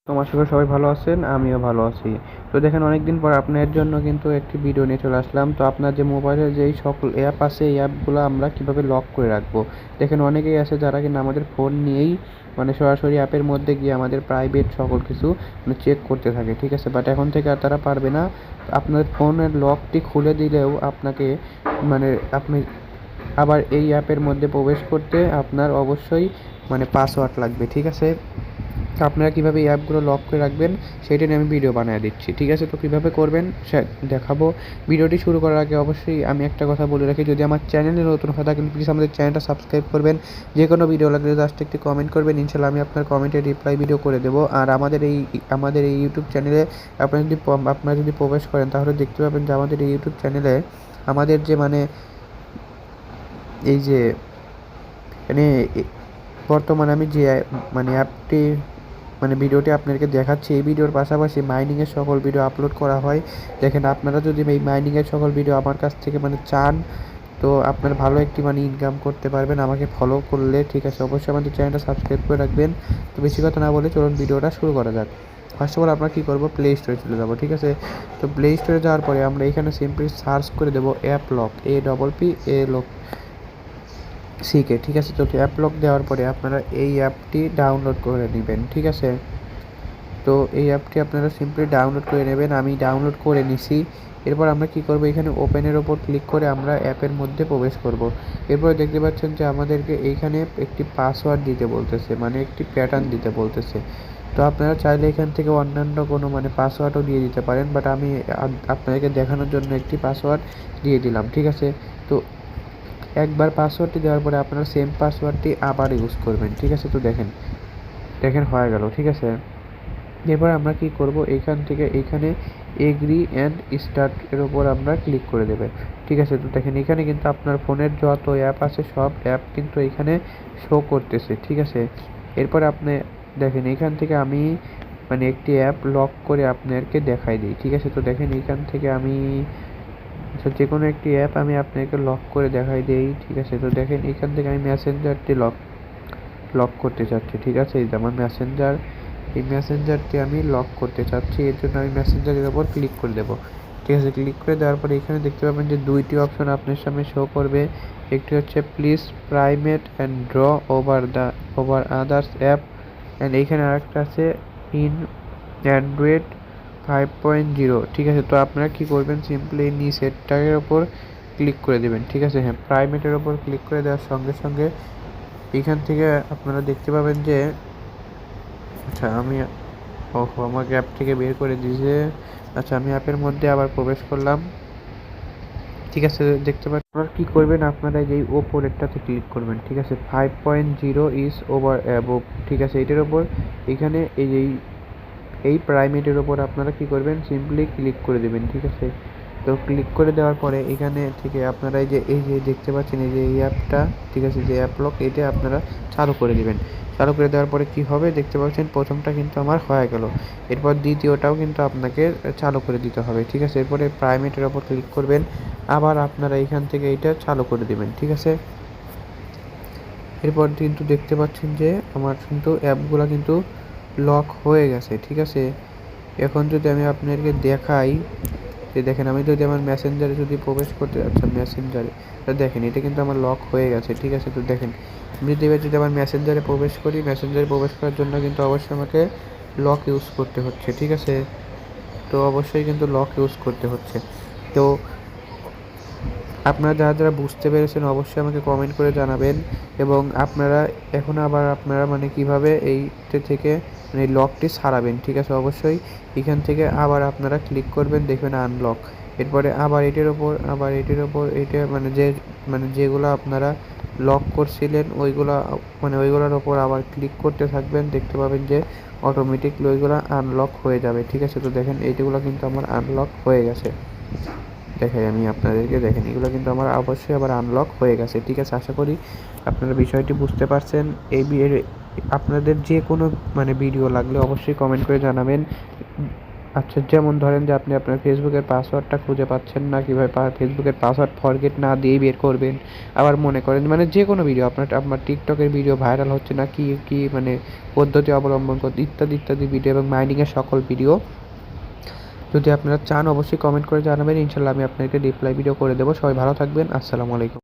আশা করি সবাই ভালো আছেন, আমিও ভালো আছি। তো দেখেন অনেকদিন পর আপনার জন্য কিন্তু একটি ভিডিও নিয়ে চলে আসলাম। তো আপনার যে মোবাইলে যেই সকল অ্যাপ আছে এই অ্যাপগুলো আমরা কিভাবে লক করে রাখবো। দেখেন অনেকেই আছে যারা কিনা আমাদের ফোন নিয়েই সরাসরি অ্যাপের মধ্যে গিয়ে আমাদের প্রাইভেট সকল কিছু চেক করতে থাকে, ঠিক আছে? বাট এখন থেকে আর তারা পারবে না। আপনার ফোনের লকটি খুলে দিলেও আপনাকে মানে আপনি আবার এই অ্যাপের মধ্যে প্রবেশ করতে আপনার অবশ্যই পাসওয়ার্ড লাগবে, ঠিক আছে? তো আপনারা কীভাবে এই অ্যাপগুলো লক করে রাখবেন সেটা নিয়ে আমি ভিডিও বানিয়ে দিচ্ছি, ঠিক আছে? তো কীভাবে করবেন সে দেখাবো। ভিডিওটি শুরু করার আগে অবশ্যই আমি একটা কথা বলে রাখি, যদি আমার চ্যানেলে নতুন হয়ে থাকেন প্লিজ আমাদের চ্যানেলটা সাবস্ক্রাইব করবেন। যে কোনো ভিডিও লাগলে জাস্ট একটি কমেন্ট করবেন, ইনশাল্লাহ আমি আপনার কমেন্টে রিপ্লাই ভিডিও করে দেবো। আর আমাদের এই ইউটিউব চ্যানেলে আপনারা যদি প্রবেশ করেন তাহলে দেখতে পাবেন যে আমাদের এই ইউটিউব চ্যানেলে আমাদের যে এই যে মানে বর্তমানে আমি যে অ্যাপটি ভিডিওটি আপনাদেরকে দেখাচ্ছি, এই ভিডিওর পাশাপাশি মাইনিংয়ের সকল ভিডিও আপলোড করা হয়। দেখেন আপনারা যদি এই মাইনিংয়ের সকল ভিডিও আমার কাছ থেকে চান, তো আপনারা ভালো একটি ইনকাম করতে পারবেন আমাকে ফলো করলে, ঠিক আছে? অবশ্যই আমাদের চ্যানেলটা সাবস্ক্রাইব করে রাখবেন। তো বেশি কথা না বলে চলুন ভিডিওটা শুরু করা যাক। ফার্স্ট অফ অল আমরা কী করবো, প্লে স্টোরে চলে যাবো, ঠিক আছে? তো প্লে স্টোরে যাওয়ার পরে আমরা এখানে সিম্পলি সার্চ করে দেবো অ্যাপ লক, APP শিখে, ঠিক আছে? তো অ্যাপ লক দেওয়ার পরে আপনারা এই অ্যাপটি ডাউনলোড করে নেবেন, ঠিক আছে? তো এই অ্যাপটি আপনারা সিম্পলি ডাউনলোড করে নেবেন, আমি ডাউনলোড করে নিছি। এরপর আমরা কি করব, এখানে ওপেনের ওপর ক্লিক করে আমরা অ্যাপের মধ্যে প্রবেশ করব। এরপর দেখতে পাচ্ছেন যে আমাদেরকে এইখানে একটি পাসওয়ার্ড দিতে বলতেছে, একটি প্যাটার্ন দিতে বলতেছে। তো আপনারা চাইলে এখান থেকে অন্যান্য কোনো পাসওয়ার্ডও দিয়ে দিতে পারেন, বাট আমি আপনাদেরকে দেখানোর জন্য একটি পাসওয়ার্ড দিয়ে দিলাম, ঠিক আছে? তো একবার পাসওয়ার্ডটি দেওয়ার পরে আপনারা সেম পাসওয়ার্ডটি আবার ইউজ করবেন, ঠিক আছে? তো দেখেন দেখেন হয়ে গেল, ঠিক আছে? এবার আমরা কি করব, এইখানে এগ্রি অ্যান্ড স্টার্ট এর উপর আমরা ক্লিক করে দেবেন, ঠিক আছে? তো দেখেন এখানে কিন্তু আপনার ফোনের যত অ্যাপ আছে সব অ্যাপ কিন্তু এখানে শো করতেছে, ঠিক আছে? এরপর আপনি দেখেন এখান থেকে আমি একটি অ্যাপ লক করে আপনাদেরকে দেখাই দিই, ঠিক আছে? তো দেখেন এখান থেকে আমি যে কোনো একটি অ্যাপ আমি আপনাকে লক করে দেখাই দিই, ঠিক আছে? তো দেখেন এখান থেকে আমি মেসেঞ্জারটি লক করতে চাচ্ছি, ঠিক আছে? এই যেমন এই মেসেঞ্জারটি আমি লক করতে চাচ্ছি, এর জন্য আমি মেসেঞ্জারের ওপর ক্লিক করে দেবো, ঠিক আছে? ক্লিক করে দেওয়ার পরে এখানে দেখতে পাবেন যে দুইটি অপশন আপনার সামনে শো করবে। একটি হচ্ছে please private and draw over others app, and এইখানে আরেকটা আছে ইন অ্যান্ড্রয়েড 5.0, ঠিক আছে? তো আপনারা কি করবেন, সিম্পলি এই নিচেরটার ওপর ক্লিক করে দেবেন, ঠিক আছে? হ্যাঁ, প্রাইভেটের ওপর ক্লিক করে দেওয়ার সঙ্গে সঙ্গে এখান থেকে আপনারা দেখতে পাবেন যে আচ্ছা আমাকে অ্যাপ থেকে বের করে দিয়েছে। আচ্ছা, আমি অ্যাপের মধ্যে আবার প্রবেশ করলাম, ঠিক আছে? দেখতে পাচ্ছেন আপনারা কী করবেন, আপনারা এই ওপরেরটাতে ক্লিক করবেন, ঠিক আছে? 5.0 ইজ ওভার অ্যাবোভ, ঠিক আছে? এটার ওপর এখানে এই প্রাইমেটের ওপর আপনারা কি করবেন, সিম্পলি ক্লিক করে দেবেন, ঠিক আছে? তো ক্লিক করে দেওয়ার পরে এখানে থেকে আপনারা এই যে দেখতে পাচ্ছেন এই যে এই অ্যাপটা, ঠিক আছে? যে অ্যাপ লক, এটা আপনারা চালু করে দেবেন। চালু করে দেওয়ার পরে কি হবে দেখতে পাচ্ছেন, প্রথমটা কিন্তু আমার হয়ে গেল। এরপর দ্বিতীয়টাও কিন্তু আপনাকে চালু করে দিতে হবে, ঠিক আছে? এরপরে প্রাইমেটের ওপর ক্লিক করবেন, আবার আপনারা এখান থেকে এটা চালু করে দেবেন, ঠিক আছে? এরপর কিন্তু দেখতে পাচ্ছেন যে আমার কিন্তু অ্যাপগুলো কিন্তু লক হয়ে গেছে, ঠিক আছে? এখন যদি আমি আপনাদেরকে দেখাই যে দেখেন আমি যদি আমার মেসেঞ্জারে যদি প্রবেশ করতে, আচ্ছা মেসেঞ্জারে দেখেন এটা কিন্তু আমার লক হয়ে গেছে, ঠিক আছে? তো দেখেন আমি যদি আমার মেসেঞ্জারে প্রবেশ করি, মেসেঞ্জারে প্রবেশ করার জন্য কিন্তু অবশ্যই আমাকে লক ইউজ করতে হচ্ছে, ঠিক আছে? তো অবশ্যই কিন্তু লক ইউজ করতে হচ্ছে। তো আপনারা যারা বুঝতে পেরেছেন অবশ্যই আমাকে কমেন্ট করে জানাবেন, এবং আপনারা এখন আবার আপনারা কীভাবে এইটা থেকে এই লকটি সারাবেন, ঠিক আছে? অবশ্যই এখান থেকে আবার আপনারা ক্লিক করবেন, দেখবেন আনলক। এরপরে আবার এটির ওপর এটা যেগুলো আপনারা লক করছিলেন ওইগুলোর ওপর আবার ক্লিক করতে থাকবেন, দেখতে পাবেন যে অটোমেটিকলি ওইগুলো আনলক হয়ে যাবে, ঠিক আছে? তো দেখেন এইগুলো কিন্তু আমার আনলক হয়ে গেছে, দেখাই আমি আপনাদেরকে, দেখেন এগুলো কিন্তু আমার অবশ্যই আবার আনলক হয়ে গেছে, ঠিক আছে? আশা করি আপনারা বিষয়টি বুঝতে পারছেন। আপনাদের যে কোনো ভিডিও লাগলে অবশ্যই কমেন্ট করে জানাবেন। আচ্ছা, যেমন ধরেন যে আপনি আপনার ফেসবুকের পাসওয়ার্ডটা খুঁজে পাচ্ছেন না, কীভাবে ফেসবুকের পাসওয়ার্ড ফরগেট না দিয়েই বের করবেন। আবার মনে করেন মানে যে কোনো ভিডিও আপনার টিকটকের ভিডিও ভাইরাল হচ্ছে না, কি মানে পদ্ধতি অবলম্বন করতে, ইত্যাদি ইত্যাদি ভিডিও এবং মাইনিংয়ের সকল ভিডিও যদি আপনারা চান অবশ্যই কমেন্ট করে জানাবেন। ইনশাল্লাহ আমি আপনাদেরকে রিপ্লাই ভিডিও করে দেবো। সবাই ভালো থাকবেন। আসসালামু আলাইকুম।